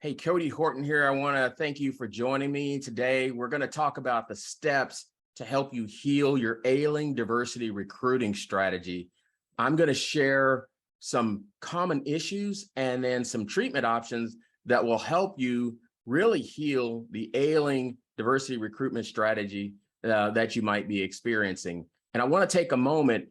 Hey, Cody, Horton here. I want to thank you for joining me today. We're going to talk about the steps to help you heal your ailing diversity recruiting strategy. I'm going to share some common issues and then some treatment options that will help you really heal the ailing diversity recruitment strategy that you might be experiencing. And I want to take a moment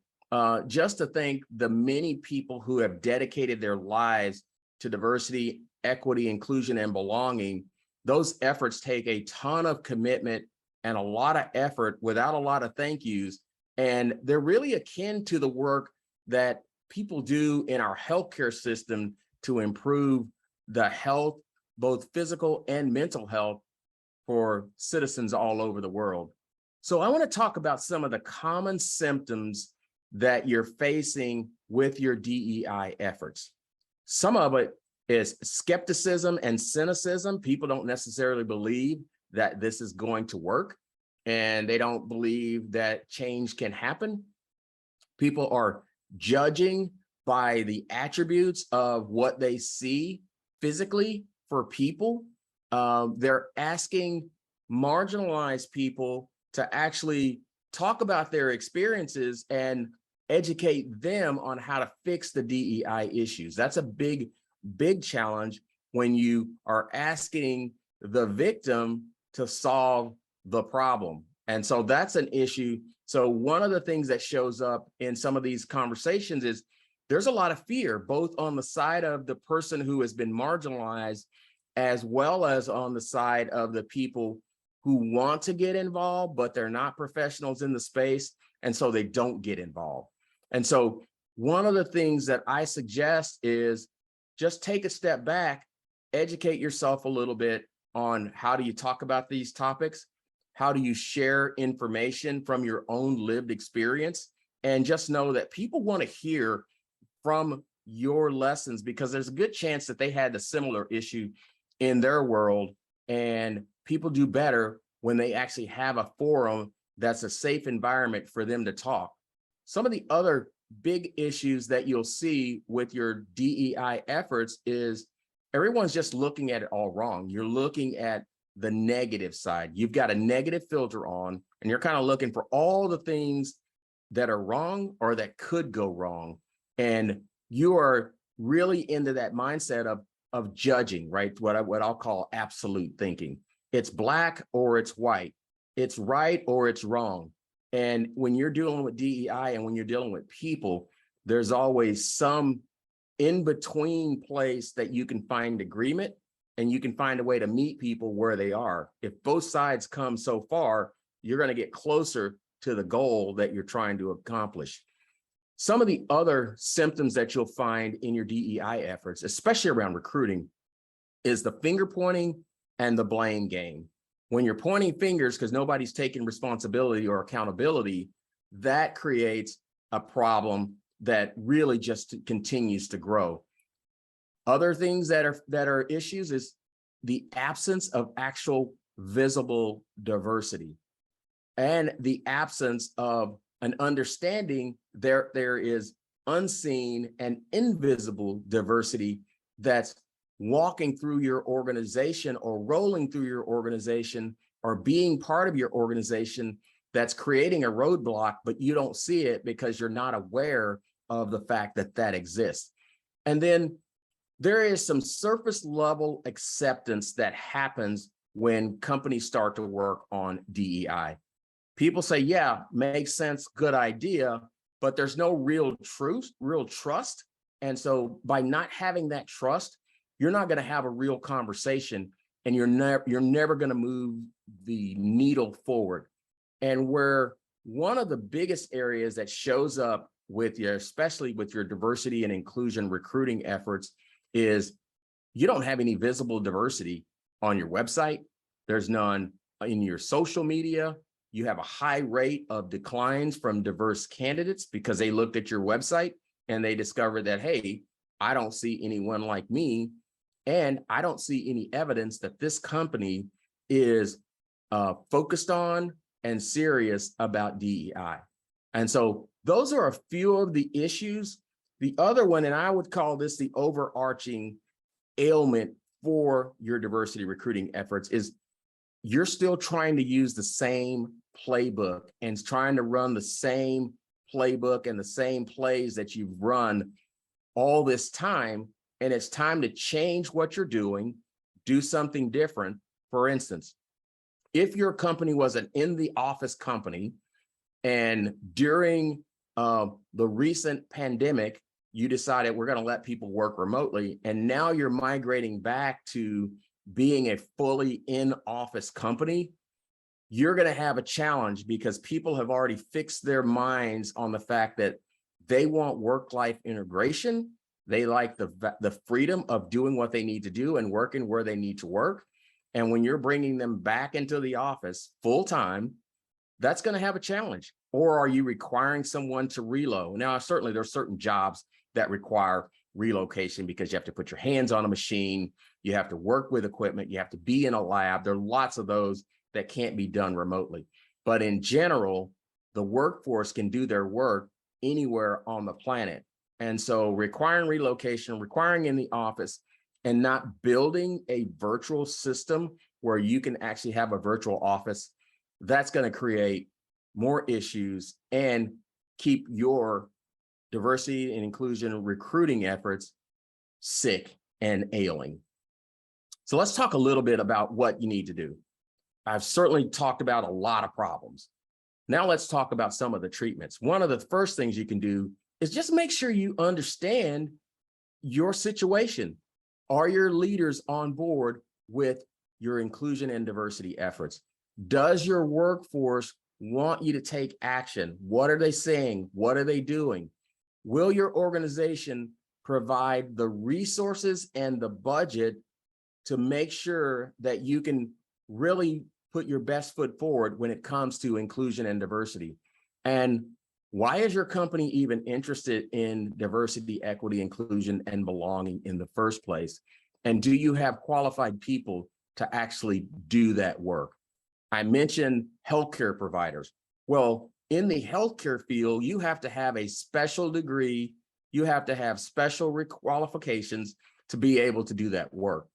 just to thank the many people who have dedicated their lives to diversity, equity, inclusion, and belonging. Those efforts take a ton of commitment and a lot of effort without a lot of thank yous. And they're really akin to the work that people do in our healthcare system to improve the health, both physical and mental health, for citizens all over the world. So I want to talk about some of the common symptoms that you're facing with your DEI efforts. Some of it is skepticism and cynicism. People don't necessarily believe that this is going to work, and they don't believe that change can happen. People are judging by the attributes of what they see physically for people. They're asking marginalized people to actually talk about their experiences and educate them on how to fix the DEI issues. That's a big challenge when you are asking the victim to solve the problem. And so that's an issue. So one of the things that shows up in some of these conversations is there's a lot of fear, both on the side of the person who has been marginalized, as well as on the side of the people who want to get involved, but they're not professionals in the space, and so they don't get involved. And so one of the things that I suggest is just take a step back, educate yourself a little bit on how do you talk about these topics, how do you share information from your own lived experience, and just know that people want to hear from your lessons because there's a good chance that they had a similar issue in their world, and people do better when they actually have a forum that's a safe environment for them to talk. Some of the other big issues that you'll see with your DEI efforts is everyone's just looking at it all wrong. You're looking at the negative side. You've got a negative filter on, and you're kind of looking for all the things that are wrong or that could go wrong. And you are really into that mindset of judging, right? What I'll call absolute thinking. It's black or it's white. It's right or it's wrong. And when you're dealing with DEI and when you're dealing with people, there's always some in-between place that you can find agreement, and you can find a way to meet people where they are. If both sides come so far, you're going to get closer to the goal that you're trying to accomplish. Some of the other symptoms that you'll find in your DEI efforts, especially around recruiting, is the finger pointing and the blame game. When you're pointing fingers because nobody's taking responsibility or accountability, that creates a problem that really just continues to grow. Other things that are issues is the absence of actual visible diversity and the absence of an understanding there is unseen and invisible diversity that's walking through your organization or rolling through your organization or being part of your organization that's creating a roadblock, but you don't see it because you're not aware of the fact that that exists. And then there is some surface level acceptance that happens when companies start to work on DEI. People say, yeah, makes sense, good idea, but there's no real trust. And so by not having that trust, you're not going to have a real conversation, and you're never going to move the needle forward. And where one of the biggest areas that shows up with your, especially with your diversity and inclusion recruiting efforts, is you don't have any visible diversity on your website. There's none in your social media. You have a high rate of declines from diverse candidates because they looked at your website and they discovered that, hey, I don't see anyone like me. And I don't see any evidence that this company is focused on and serious about DEI. And so those are a few of the issues. The other one, and I would call this the overarching ailment for your diversity recruiting efforts is you're still trying to use the same playbook and trying to run the same playbook and the same plays that you've run all this time. And it's time to change what you're doing, do something different. For instance, if your company was an in-the-office company and during the recent pandemic, you decided we're going to let people work remotely, and now you're migrating back to being a fully in-office company, you're going to have a challenge because people have already fixed their minds on the fact that they want work-life integration. They like the freedom of doing what they need to do and working where they need to work. And when you're bringing them back into the office full-time, that's going to have a challenge. Or are you requiring someone to reload? Now, certainly there's certain jobs that require relocation because you have to put your hands on a machine, you have to work with equipment, you have to be in a lab. There are lots of those that can't be done remotely. But in general, the workforce can do their work anywhere on the planet. And so requiring relocation, requiring in the office, and not building a virtual system where you can actually have a virtual office, that's going to create more issues and keep your diversity and inclusion recruiting efforts sick and ailing. So let's talk a little bit about what you need to do. I've certainly talked about a lot of problems. Now let's talk about some of the treatments. One of the first things you can do is just make sure you understand your situation. Are your leaders on board with your inclusion and diversity efforts? Does your workforce want you to take action? What are they saying? What are they doing? Will your organization provide the resources and the budget to make sure that you can really put your best foot forward when it comes to inclusion and diversity? And why is your company even interested in diversity, equity, inclusion, and belonging in the first place? And do you have qualified people to actually do that work? I mentioned healthcare providers. Well, in the healthcare field, you have to have a special degree, you have to have special qualifications to be able to do that work.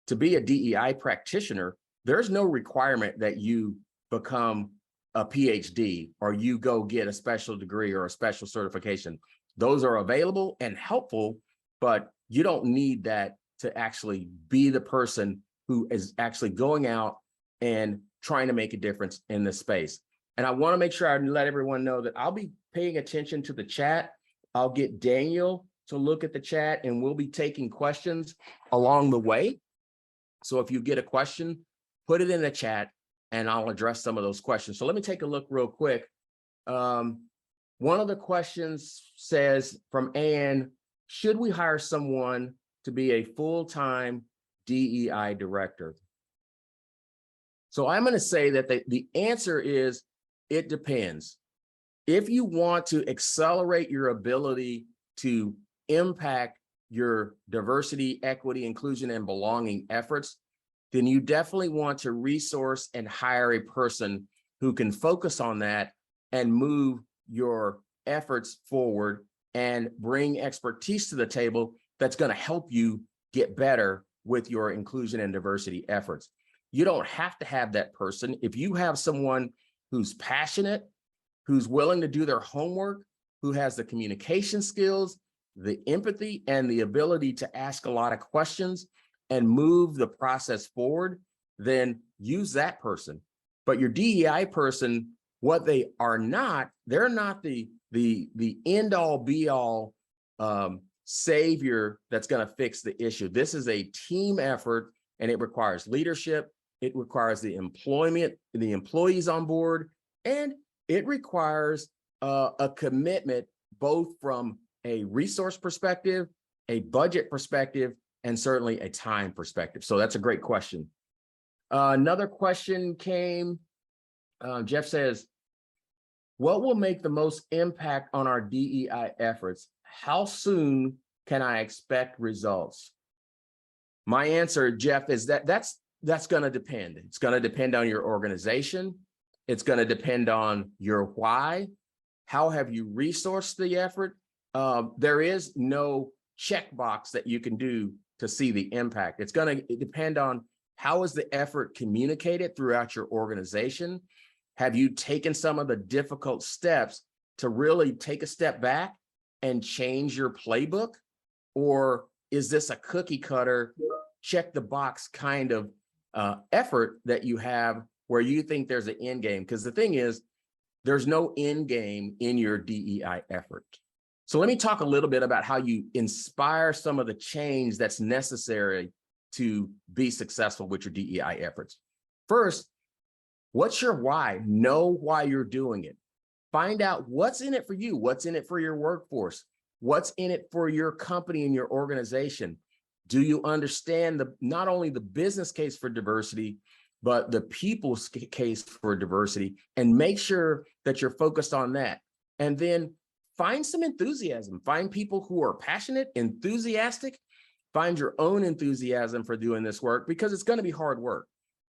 To be a DEI practitioner, there's no requirement that you become a PhD or you go get a special degree or a special certification. Those are available and helpful, but you don't need that to actually be the person who is actually going out and trying to make a difference in this space. And I want to make sure I let everyone know that I'll be paying attention to the chat. I'll get Daniel to look at the chat and we'll be taking questions along the way. So if you get a question, put it in the chat and I'll address some of those questions. So let me take a look real quick. One of the questions says from Ann, should we hire someone to be a full-time DEI director? So I'm going to say that the answer is, it depends. If you want to accelerate your ability to impact your diversity, equity, inclusion, and belonging efforts, then you definitely want to resource and hire a person who can focus on that and move your efforts forward and bring expertise to the table that's going to help you get better with your inclusion and diversity efforts. You don't have to have that person. If you have someone who's passionate, who's willing to do their homework, who has the communication skills, the empathy, and the ability to ask a lot of questions and move the process forward, then use that person. But your DEI person, what they are not, they're not the end all be all savior that's going to fix the issue. This is a team effort and it requires leadership. It requires the employees on board, and it requires a commitment both from a resource perspective, a budget perspective, and certainly a time perspective. So that's a great question. Another question came, Jeff says, what will make the most impact on our DEI efforts? How soon can I expect results? My answer, Jeff, is that's going to depend. It's going to depend on your organization. It's going to depend on your why. How have you resourced the effort? There is no checkbox that you can do to see the impact. It's going to depend on how is the effort communicated throughout your organization. Have you taken some of the difficult steps to really take a step back and change your playbook? Or is this a cookie cutter, check the box kind of effort that you have where you think there's an end game? Because the thing is, there's no end game in your DEI effort. So let me talk a little bit about how you inspire some of the change that's necessary to be successful with your DEI efforts. First, what's your why? Know why you're doing it. Find out what's in it for you, what's in it for your workforce, what's in it for your company and your organization. Do you understand not only the business case for diversity, but the people's case for diversity, and make sure that you're focused on that. And then find some enthusiasm. Find people who are passionate, enthusiastic. Find your own enthusiasm for doing this work, because it's going to be hard work.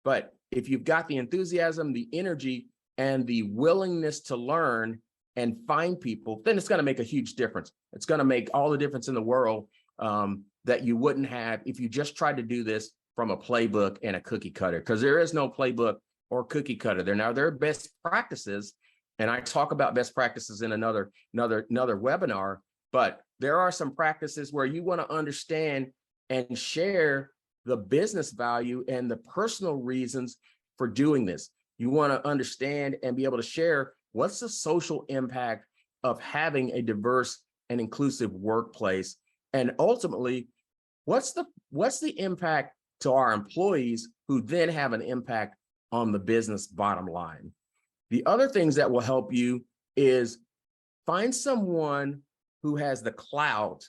But if you've got the enthusiasm, the energy, and the willingness to learn and find people, then it's going to make a huge difference. It's going to make all the difference in the world that you wouldn't have if you just tried to do this from a playbook and a cookie cutter, because there is no playbook or cookie cutter there. Now, there are best practices, and I talk about best practices in another webinar, but there are some practices where you want to understand and share the business value and the personal reasons for doing this. You want to understand and be able to share what's the social impact of having a diverse and inclusive workplace, and ultimately, what's the impact to our employees, who then have an impact on the business bottom line. The other things that will help you is find someone who has the clout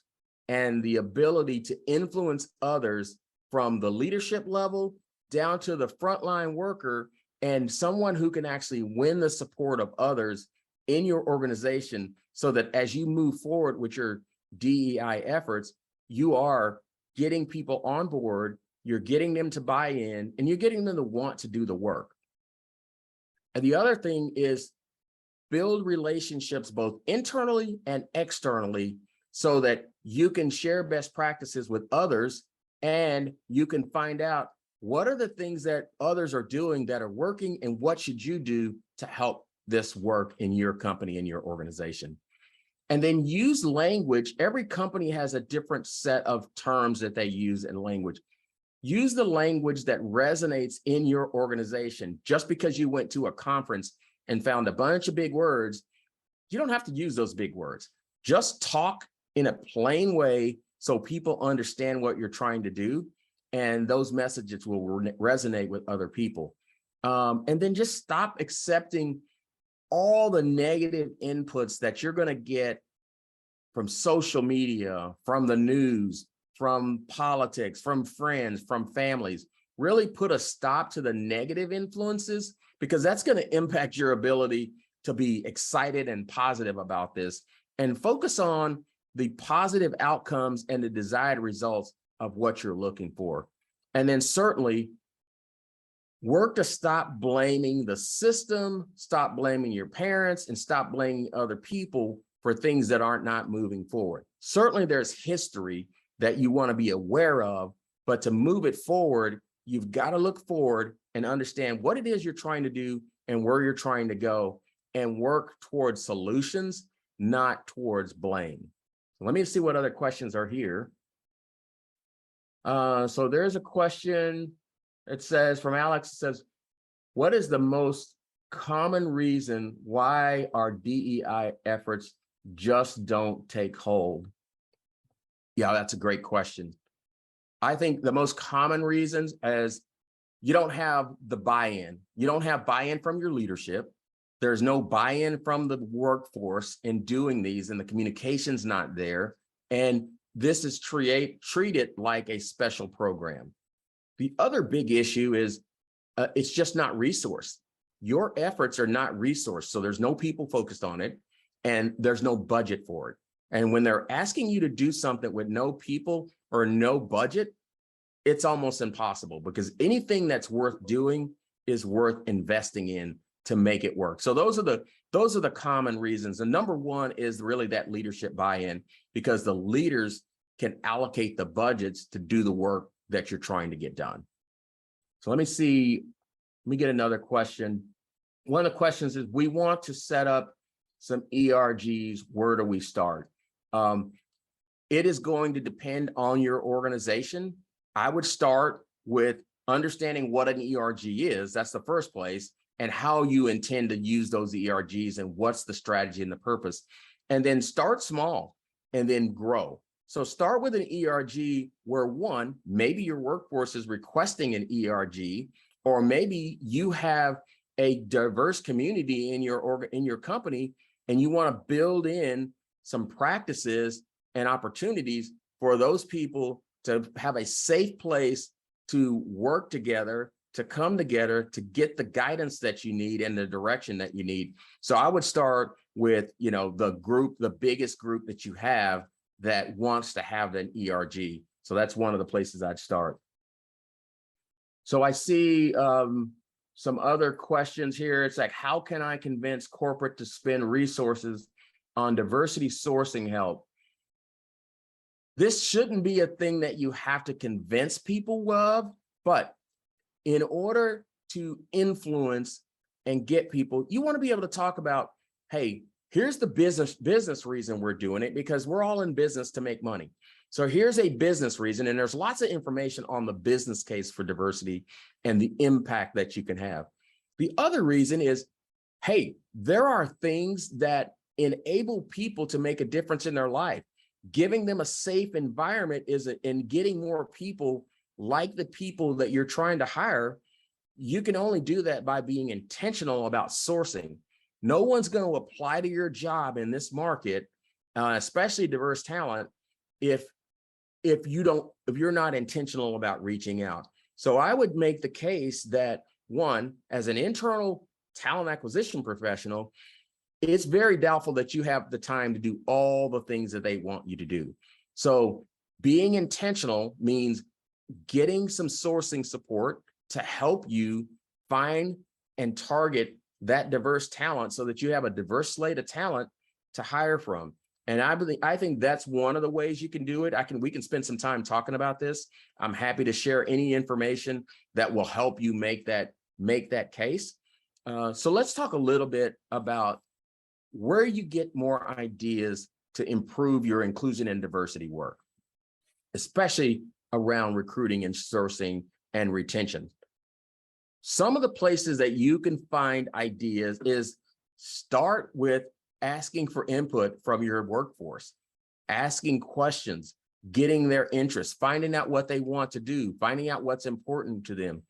and the ability to influence others from the leadership level down to the frontline worker, and someone who can actually win the support of others in your organization, so that as you move forward with your DEI efforts, you are getting people on board, you're getting them to buy in, and you're getting them to want to do the work. And the other thing is build relationships both internally and externally, so that you can share best practices with others, and you can find out what are the things that others are doing that are working, and what should you do to help this work in your company and your organization. And then use language. Every company has a different set of terms that they use in language. Use the language that resonates in your organization. Just because you went to a conference and found a bunch of big words, you don't have to use those big words. Just talk in a plain way so people understand what you're trying to do, and those messages will resonate with other people. And then just stop accepting all the negative inputs that you're going to get from social media, from the news, from politics, from friends, from families. Really put a stop to the negative influences, because that's going to impact your ability to be excited and positive about this, and focus on the positive outcomes and the desired results of what you're looking for. And then certainly work to stop blaming the system, stop blaming your parents, and stop blaming other people for things that aren't not moving forward. Certainly there's history that you want to be aware of, but to move it forward, you've got to look forward and understand what it is you're trying to do and where you're trying to go, and work towards solutions, not towards blame. So let me see what other questions are here. So there's a question. It says from Alex, it says, what is the most common reason why our DEI efforts just don't take hold? Yeah, that's a great question. I think the most common reasons is you don't have the buy-in. You don't have buy-in from your leadership. There's no buy-in from the workforce in doing these, and the communication's not there. And this is treated like a special program. The other big issue is it's just not resourced. Your efforts are not resourced, so there's no people focused on it, and there's no budget for it. And when they're asking you to do something with no people or no budget, it's almost impossible, because anything that's worth doing is worth investing in to make it work. So those are the common reasons. And number one is really that leadership buy-in, because the leaders can allocate the budgets to do the work that you're trying to get done. So let me get another question. One of the questions is, we want to set up some ERGs. Where do we start? It is going to depend on your organization. I would start with understanding what an ERG is. That's the first place, and how you intend to use those ERGs and what's the strategy and the purpose. And then start small and then grow. So start with an ERG where, one, maybe your workforce is requesting an ERG, or maybe you have a diverse community in your company and you want to build in some practices and opportunities for those people to have a safe place to work together, to come together, to get the guidance that you need and the direction that you need. So I would start with, the biggest group that you have that wants to have an ERG. So that's one of the places I'd start. So I see some other questions here. It's like, how can I convince corporate to spend resources on diversity sourcing help? This shouldn't be a thing that you have to convince people of, but in order to influence and get people, you want to be able to talk about, hey, here's the business reason we're doing it, because we're all in business to make money. So here's a business reason, and there's lots of information on the business case for diversity and the impact that you can have. The other reason is, hey, there are things that enable people to make a difference in their life. Giving them a safe environment and getting more people like the people that you're trying to hire. You can only do that by being intentional about sourcing. No one's going to apply to your job in this market, especially diverse talent, if you're not intentional about reaching out. So I would make the case that, one, as an internal talent acquisition professional, it's very doubtful that you have the time to do all the things that they want you to do. So being intentional means getting some sourcing support to help you find and target that diverse talent so that you have a diverse slate of talent to hire from. And I think that's one of the ways you can do it. We can spend some time talking about this. I'm happy to share any information that will help you make that case. So let's talk a little bit about where you get more ideas to improve your inclusion and diversity work, especially around recruiting and sourcing and retention. Some of the places that you can find ideas is start with asking for input from your workforce, asking questions, getting their interest, finding out what they want to do, finding out what's important to them.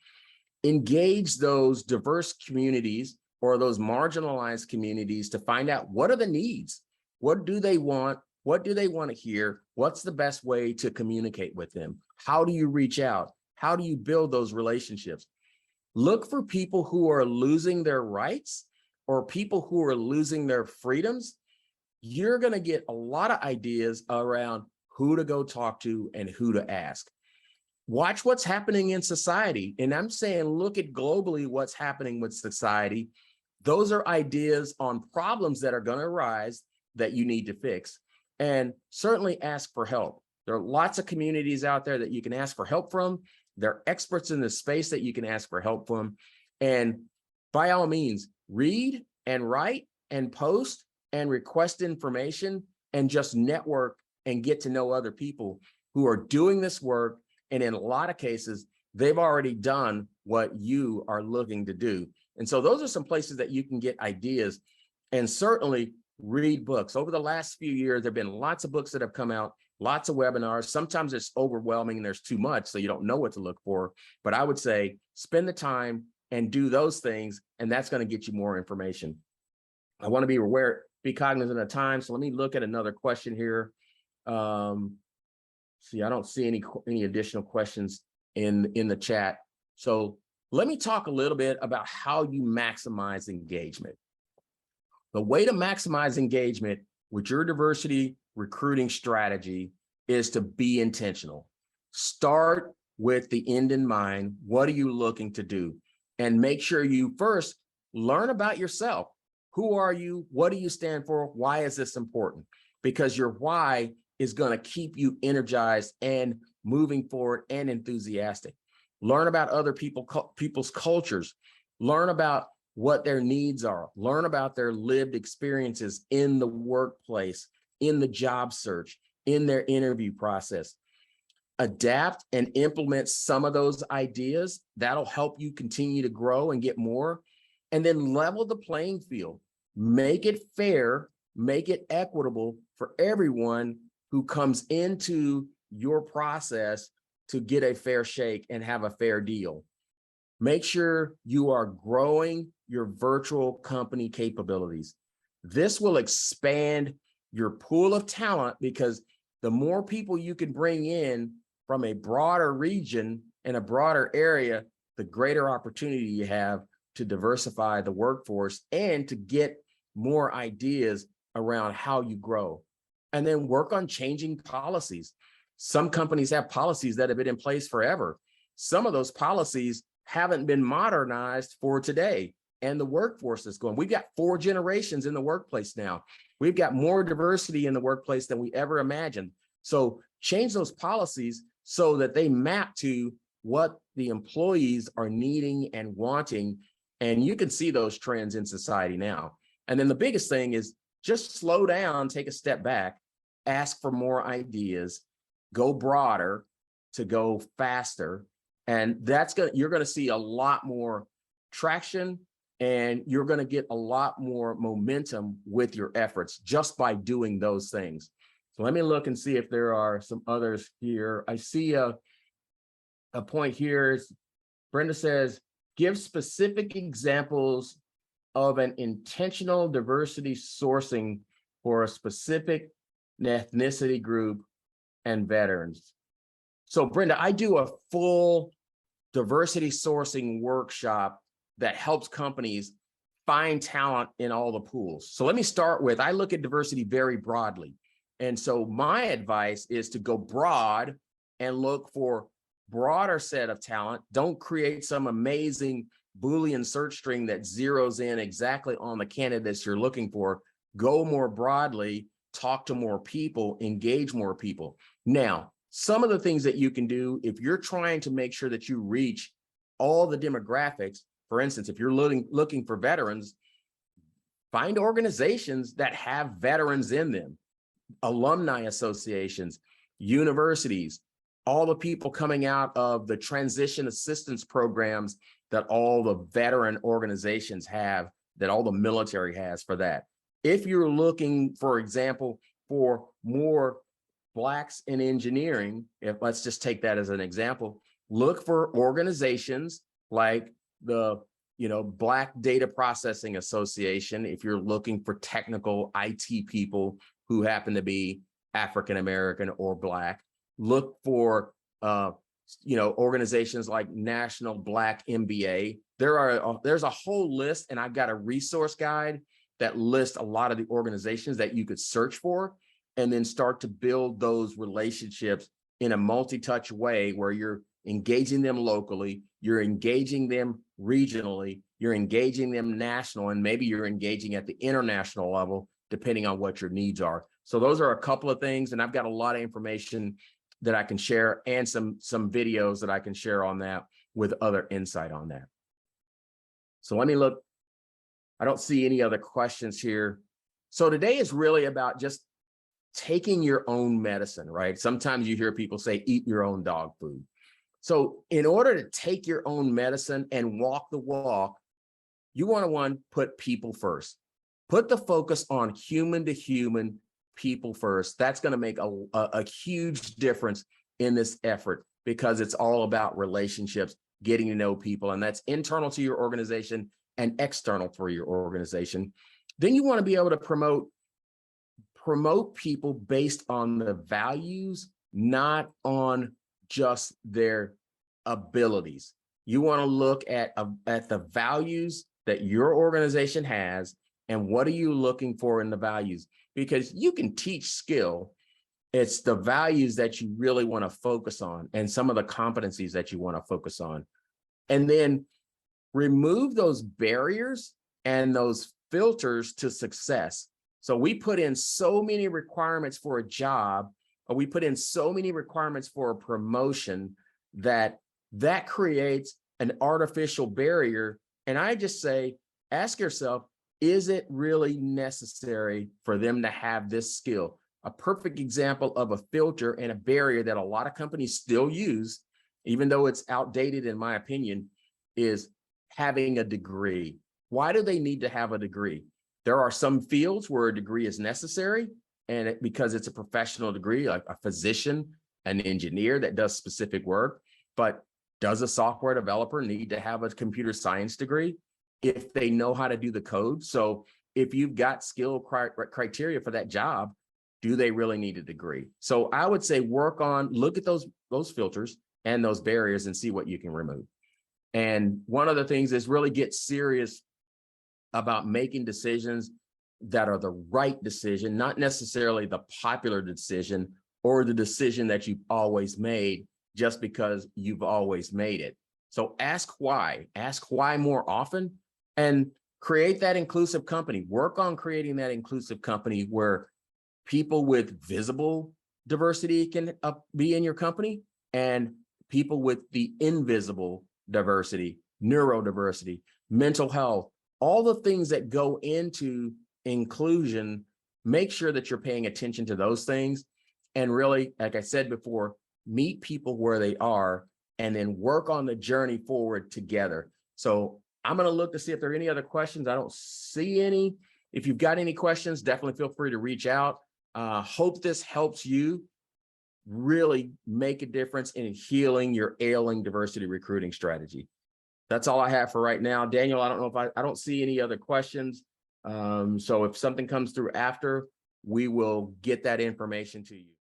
Engage those diverse communities or those marginalized communities to find out, what are the needs? What do they want? What do they want to hear? What's the best way to communicate with them? How do you reach out? How do you build those relationships? Look for people who are losing their rights or people who are losing their freedoms. You're going to get a lot of ideas around who to go talk to and who to ask. Watch what's happening in society. And I'm saying, look at globally what's happening with society. Those are ideas on problems that are going to arise that you need to fix. And certainly ask for help. There are lots of communities out there that you can ask for help from. There are experts in this space that you can ask for help from. And by all means, read and write and post and request information and just network and get to know other people who are doing this work. And in a lot of cases, they've already done what you are looking to do. And so those are some places that you can get ideas, and certainly read books. Over the last few years, there have been lots of books that have come out, lots of webinars. Sometimes it's overwhelming and there's too much, so you don't know what to look for. But I would say spend the time and do those things, and that's going to get you more information. I want to be cognizant of time. So let me look at another question here. See, I don't see any additional questions in the chat. So let me talk a little bit about how you maximize engagement. The way to maximize engagement with your diversity recruiting strategy is to be intentional. Start with the end in mind. What are you looking to do? And make sure you first learn about yourself. Who are you? What do you stand for? Why is this important? Because your why is going to keep you energized and moving forward and enthusiastic. Learn about other people's cultures. Learn about what their needs are. Learn about their lived experiences in the workplace, in the job search, in their interview process. Adapt and implement some of those ideas. That'll help you continue to grow and get more. And then level the playing field. Make it fair, make it equitable for everyone who comes into your process to get a fair shake and have a fair deal. Make sure you are growing your virtual company capabilities. This will expand your pool of talent because the more people you can bring in from a broader region and a broader area, the greater opportunity you have to diversify the workforce and to get more ideas around how you grow. And then work on changing policies. Some companies have policies that have been in place forever. Some of those policies haven't been modernized for today. And the workforce is going. We've got 4 generations in the workplace now. We've got more diversity in the workplace than we ever imagined. So change those policies so that they map to what the employees are needing and wanting. And you can see those trends in society now. And then the biggest thing is just slow down, take a step back, ask for more ideas, go broader to go faster. And you're going to see a lot more traction, and you're going to get a lot more momentum with your efforts just by doing those things. So let me look and see if there are some others here. I see a point here. Brenda says, give specific examples of an intentional diversity sourcing for a specific ethnicity group and veterans. So Brenda, I do a full diversity sourcing workshop that helps companies find talent in all the pools. So let me start with, I look at diversity very broadly. And so my advice is to go broad and look for broader set of talent. Don't create some amazing Boolean search string that zeroes in exactly on the candidates you're looking for. Go more broadly, talk to more people, engage more people. Now, some of the things that you can do if you're trying to make sure that you reach all the demographics, for instance, if you're looking for veterans, find organizations that have veterans in them, alumni associations, universities, all the people coming out of the transition assistance programs that all the veteran organizations have, that all the military has for that. If you're looking, for example, for more Blacks in engineering, let's just take that as an example, look for organizations like the Black Data Processing Association. If you're looking for technical IT people who happen to be African American or Black, look for organizations like National Black MBA. There's a whole list, and I've got a resource guide that lists a lot of the organizations that you could search for, and then start to build those relationships in a multi-touch way where you're engaging them locally, you're engaging them regionally, you're engaging them national, and maybe you're engaging at the international level, depending on what your needs are. So those are a couple of things, and I've got a lot of information that I can share and some videos that I can share on that with other insight on that. So let me look. I don't see any other questions here. So today is really about just taking your own medicine, right? Sometimes you hear people say, eat your own dog food. So in order to take your own medicine and walk the walk, you want to put people first. Put the focus on human to human, people first. That's going to make a huge difference in this effort, because it's all about relationships, getting to know people, and that's internal to your organization and external for your organization. Then you want to be able to promote people based on the values, not on just their abilities. You want to look at the values that your organization has, and what are you looking for in the values? Because you can teach skill. It's the values that you really want to focus on, and some of the competencies that you want to focus on. And then remove those barriers and those filters to success. So we put in so many requirements for a job we put in so many requirements for a promotion that creates an artificial barrier. And I just say, ask yourself, is it really necessary for them to have this skill? A perfect example of a filter and a barrier that a lot of companies still use, even though it's outdated in my opinion, is having a degree. Why do they need to have a degree? There are some fields where a degree is necessary, and because it's a professional degree, like a physician, an engineer that does specific work. But does a software developer need to have a computer science degree if they know how to do the code? So if you've got skill criteria for that job, do they really need a degree? So I would say look at those filters and those barriers and see what you can remove. And one of the things is really get serious about making decisions that are the right decision, not necessarily the popular decision or the decision that you've always made just because you've always made it. So ask why more often, and create that inclusive company. Work on creating that inclusive company where people with visible diversity can be in your company, and people with the invisible diversity, neurodiversity, mental health, all the things that go into inclusion. Make sure that you're paying attention to those things. And really, like I said before, meet people where they are and then work on the journey forward together. So I'm going to look to see if there are any other questions. I don't see any. If you've got any questions, definitely feel free to reach out. Hope this helps you really make a difference in healing your ailing diversity recruiting strategy. That's all I have for right now. Daniel, I don't know if I don't see any other questions. So if something comes through after, we will get that information to you.